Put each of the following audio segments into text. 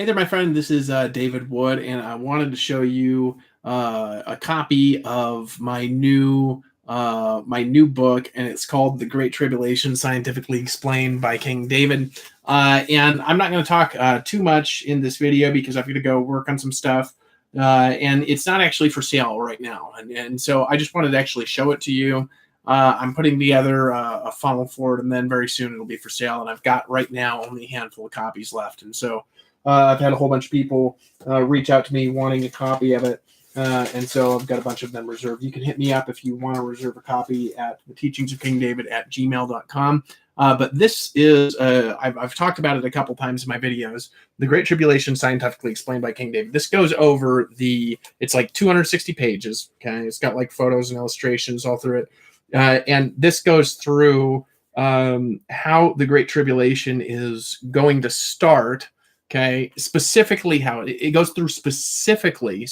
Hey there, my friend. This is David Wood, and I wanted to show you a copy of my new book, and it's called "The Great Tribulation: Scientifically Explained by King David." And I'm not going to talk too much in this video because I've got to go work on some stuff, and it's not actually for sale right now. And so I just wanted to actually show it to you. I'm putting together a funnel for it, and then very soon it'll be for sale. And I've got right now only a handful of copies left, and so. I've had a whole bunch of people reach out to me wanting a copy of it, and so I've got a bunch of them reserved. You can hit me up if you want to reserve a copy at theteachingsofkingdavid@gmail.com. But this is, I've talked about it a couple times in my videos, The Great Tribulation Scientifically Explained by King David. This goes over it's like 260 pages, okay? It's got like photos and illustrations all through it. And this goes through how the Great Tribulation is going to start. Okay, specifically how it goes through specifically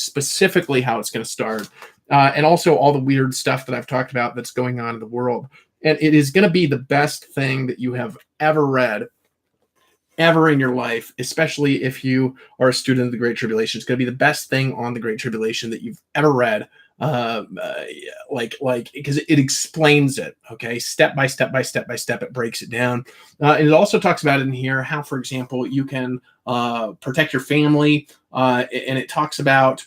how it's going to start, and also all the weird stuff that I've talked about that's going on in the world. And it is going to be the best thing that you have ever read, ever in your life, especially if you are a student of the Great Tribulation. It's going to be the best thing on the Great Tribulation that you've ever read. Because it explains it, okay, step by step by step by step. It breaks it down, and it also talks about in here how, for example, you can protect your family, and it talks about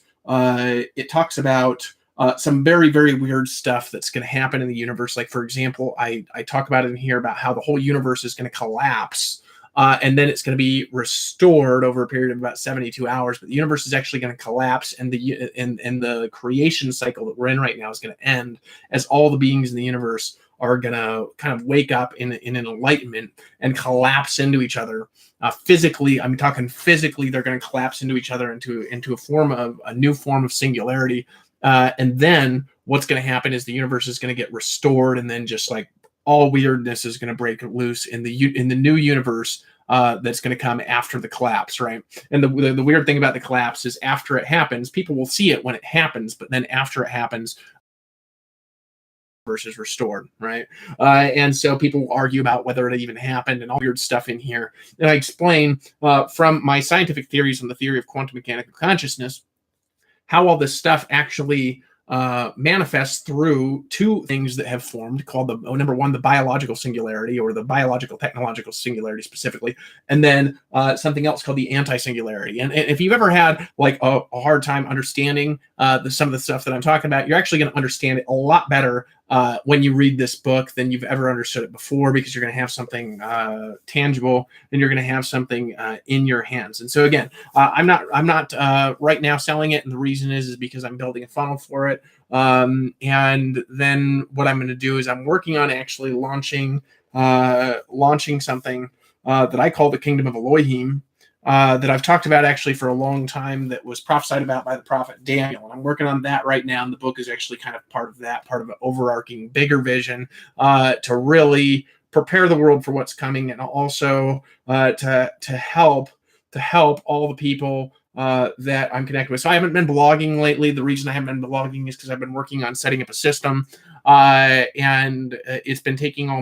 some very, very weird stuff that's going to happen in the universe. Like, for example, I talk about it in here about how the whole universe is going to collapse. And then it's going to be restored over a period of about 72 hours. But the universe is actually going to collapse, and the creation cycle that we're in right now is going to end as all the beings in the universe are going to kind of wake up in an enlightenment and collapse into each other. Physically, I'm talking physically, they're going to collapse into each other into a new form of singularity. And then what's going to happen is the universe is going to get restored, and then just like all weirdness is going to break loose in the new universe that's going to come after the collapse, right? And the weird thing about the collapse is after it happens, people will see it when it happens, but then after it happens, versus restored, right? And so people will argue about whether it even happened and all weird stuff in here. And I explain from my scientific theories on the theory of quantum mechanical consciousness how all this stuff actually manifests through two things that have formed, called number one, the biological singularity, or the biological technological singularity specifically, and then something else called the anti-singularity. And if you've ever had like a hard time understanding some of the stuff that I'm talking about, you're actually going to understand it a lot better when you read this book than you've ever understood it before, because you're going to have something tangible, and you're going to have something in your hands. And so again, I'm not right now selling it, and the reason is because I'm building a funnel for it. And then what I'm going to do is I'm working on actually launching something that I call the Kingdom of Elohim, that I've talked about actually for a long time, that was prophesied about by the prophet Daniel. And I'm working on that right now. And the book is actually kind of part of an overarching bigger vision to really prepare the world for what's coming, and also to help all the people that I'm connected with. So I haven't been blogging lately. The reason I haven't been blogging is because I've been working on setting up a system, and it's been taking all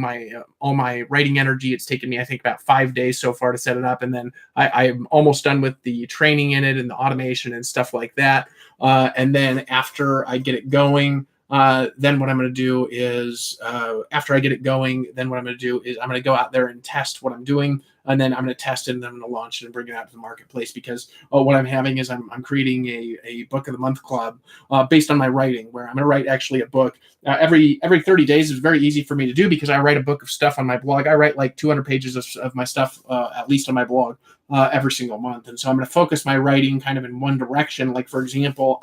my writing energy. It's taken me, I think, about 5 days so far to set it up, and then I'm almost done with the training in it and the automation and stuff like that. And then after I get it going, then what I'm going to do is, after I get it going, then what I'm going to do is I'm going to go out there and test what I'm doing, and then I'm going to test it, and then I'm going to launch it and bring it out to the marketplace. Because what I'm having is I'm creating a book of the month club based on my writing, where I'm going to write actually a book every 30 days. Is very easy for me to do because I write a book of stuff on my blog. I write like 200 pages of my stuff at least on my blog every single month. And so I'm going to focus my writing kind of in one direction. Like, for example,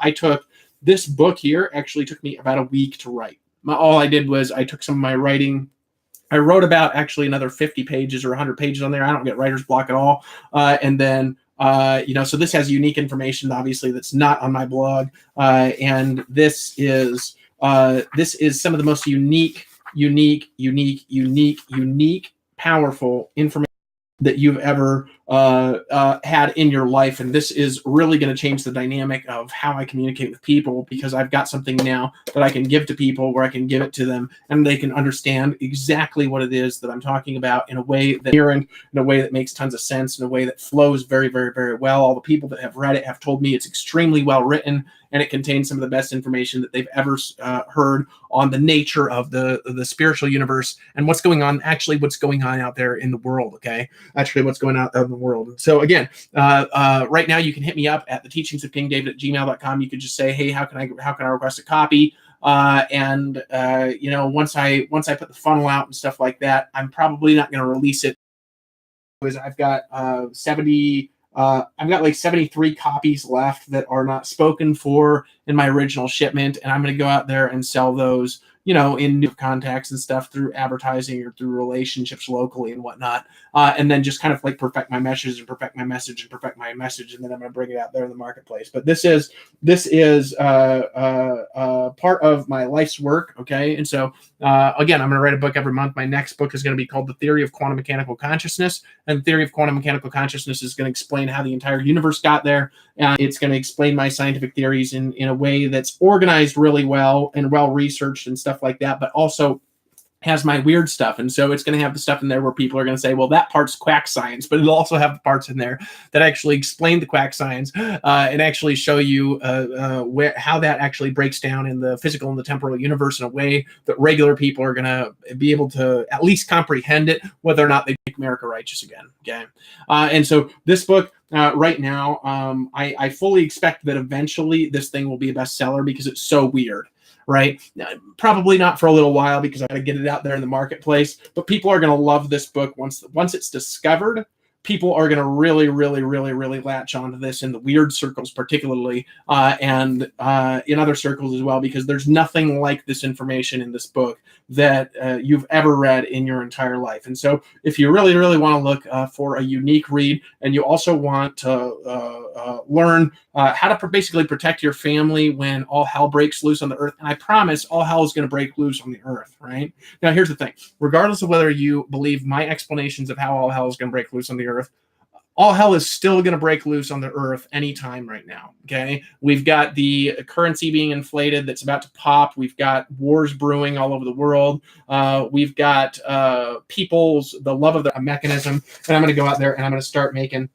this book here actually took me about a week to write. All I did was I took some of my writing. I wrote about actually another 50 pages or 100 pages on there. I don't get writer's block at all. And then, so this has unique information, obviously, that's not on my blog. And this is some of the most unique, powerful information that you've ever had in your life. And this is really going to change the dynamic of how I communicate with people, because I've got something now that I can give to people, where I can give it to them and they can understand exactly what it is that I'm talking about in a way that in a way that makes tons of sense, in a way that flows very, very, very well. All the people that have read it have told me it's extremely well written, and it contains some of the best information that they've ever heard on the nature of the spiritual universe and what's going on out there in the world. Okay, actually what's going on in the world. So again, right now you can hit me up at theteachingsoftangdavid@gmail.com. You can just say, hey, how can I request a copy? And once I put the funnel out and stuff like that, I'm probably not going to release it, because I've got 70. I've got like 73 copies left that are not spoken for in my original shipment, and I'm going to go out there and sell those, in new contacts and stuff, through advertising or through relationships locally and whatnot, and then just kind of like perfect my message and perfect my message, and then I'm going to bring it out there in the marketplace. But this is part of my life's work, okay? And so again, I'm going to write a book every month. My next book is going to be called The Theory of Quantum Mechanical Consciousness, and the Theory of Quantum Mechanical Consciousness is going to explain how the entire universe got there. It's going to explain my scientific theories in a way that's organized really well and well researched and stuff like that, but also has my weird stuff. And so it's going to have the stuff in there where people are going to say, well, that part's quack science, but it'll also have the parts in there that actually explain the quack science and actually show you how that actually breaks down in the physical and the temporal universe in a way that regular people are going to be able to at least comprehend it, whether or not they make America righteous again. Okay. And so this book, right now, I fully expect that eventually this thing will be a bestseller, because it's so weird. Right? Probably not for a little while, because I got to get it out there in the marketplace, but people are going to love this book once it's discovered. People are going to really, really, really, really latch onto this in the weird circles, particularly, and in other circles as well, because there's nothing like this information in this book that you've ever read in your entire life. And so if you really, really want to look for a unique read, and you also want to learn how to basically protect your family when all hell breaks loose on the earth, and I promise all hell is going to break loose on the earth, right? Now, here's the thing. Regardless of whether you believe my explanations of how all hell is going to break loose on the earth, all hell is still going to break loose on the earth anytime right now. Okay. We've got the currency being inflated that's about to pop. We've got wars brewing all over the world. We've got the love of the mechanism. And I'm going to go out there and I'm going to start making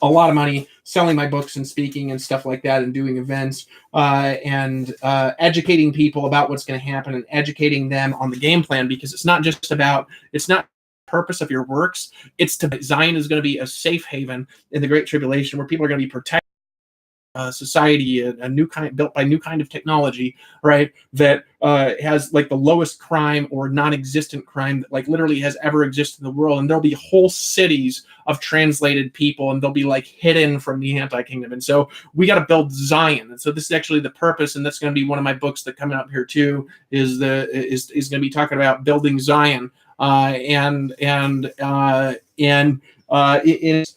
a lot of money selling my books and speaking and stuff like that, and doing events and educating people about what's going to happen, and educating them on the game plan, because it's not purpose of your works. Zion is going to be a safe haven in the Great Tribulation, where people are going to be protected. Society, a new kind, built by new kind of technology, right? That has like the lowest crime or non-existent crime that like literally has ever existed in the world. And there'll be whole cities of translated people, and they'll be like hidden from the anti-kingdom. And so we got to build Zion. And so this is actually the purpose, and that's going to be one of my books that coming up here too. Is going to be talking about building Zion, it is.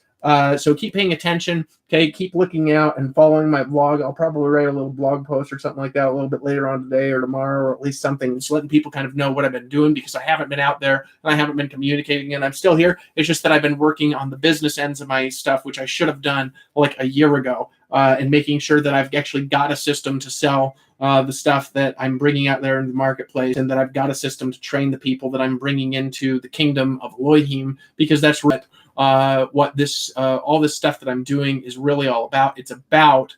So keep paying attention. Okay, keep looking out and following my blog. I'll probably write a little blog post or something like that a little bit later on today or tomorrow, or at least something, just letting people kind of know what I've been doing, because I haven't been out there and I haven't been communicating, and I'm still here. It's just that I've been working on the business ends of my stuff, which I should have done like a year ago, and making sure that I've actually got a system to sell the stuff that I'm bringing out there in the marketplace, and that I've got a system to train the people that I'm bringing into the kingdom of Elohim, because that's what all this stuff that I'm doing is really all about. It's about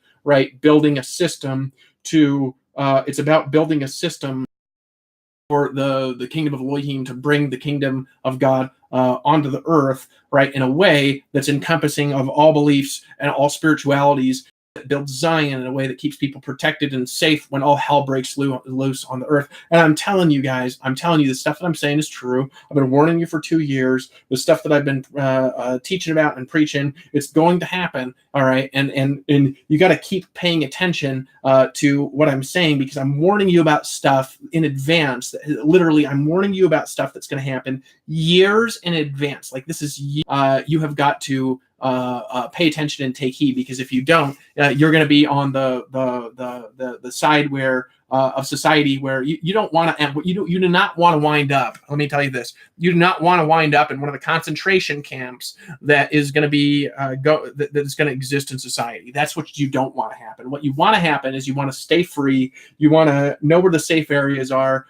building a system for the kingdom of Elohim, to bring the kingdom of God onto the earth, right, in a way that's encompassing of all beliefs and all spiritualities, that builds Zion in a way that keeps people protected and safe when all hell breaks loose on the earth. And I'm telling you guys, the stuff that I'm saying is true. I've been warning you for 2 years. The stuff that I've been teaching about and preaching, it's going to happen. All right. And you got to keep paying attention to what I'm saying, because I'm warning you about stuff in advance. Literally, I'm warning you about stuff that's going to happen years in advance. Like this is, you have got to pay attention and take heed, because if you don't, you're going to be on the side where of society where you don't want to, you do not want to wind up. Let me tell you this: you do not want to wind up in one of the concentration camps that is going to be that is going to exist in society. That's what you don't want to happen. What you want to happen is you want to stay free. You want to know where the safe areas are.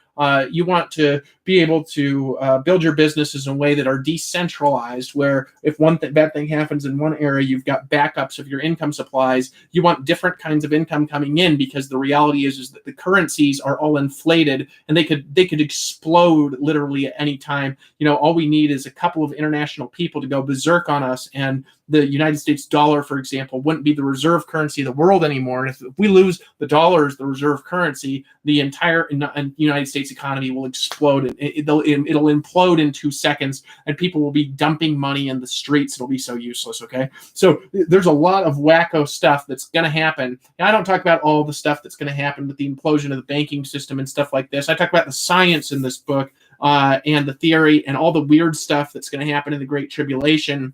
You want to be able to build your businesses in a way that are decentralized, where if one bad thing happens in one area, you've got backups of your income supplies. You want different kinds of income coming in, because the reality is that the currencies are all inflated and they could explode literally at any time. All we need is a couple of international people to go berserk on us, and the United States dollar, for example, wouldn't be the reserve currency of the world anymore. And if we lose the dollar as the reserve currency, the entire United States economy will explode. It'll implode in 2 seconds, and people will be dumping money in the streets. It'll be so useless. Okay, so there's a lot of wacko stuff that's going to happen. Now, I don't talk about all the stuff that's going to happen with the implosion of the banking system and stuff like this. I talk about the science in this book and the theory and all the weird stuff that's going to happen in the Great Tribulation.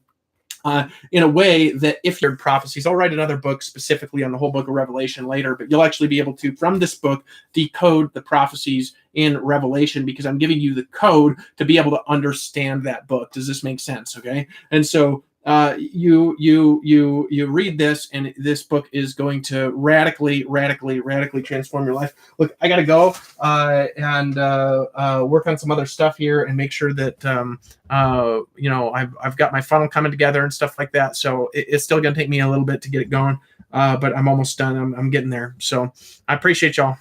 In a way that, if you're prophecies, I'll write another book specifically on the whole book of Revelation later, but you'll actually be able to, from this book, decode the prophecies in Revelation, because I'm giving you the code to be able to understand that book. Does this make sense? Okay. And so you read this, and this book is going to radically transform your life. Look, I got to go and work on some other stuff here and make sure that I've got my funnel coming together and stuff like that. So it's still going to take me a little bit to get it going, but I'm almost done. I'm getting there. So I appreciate y'all.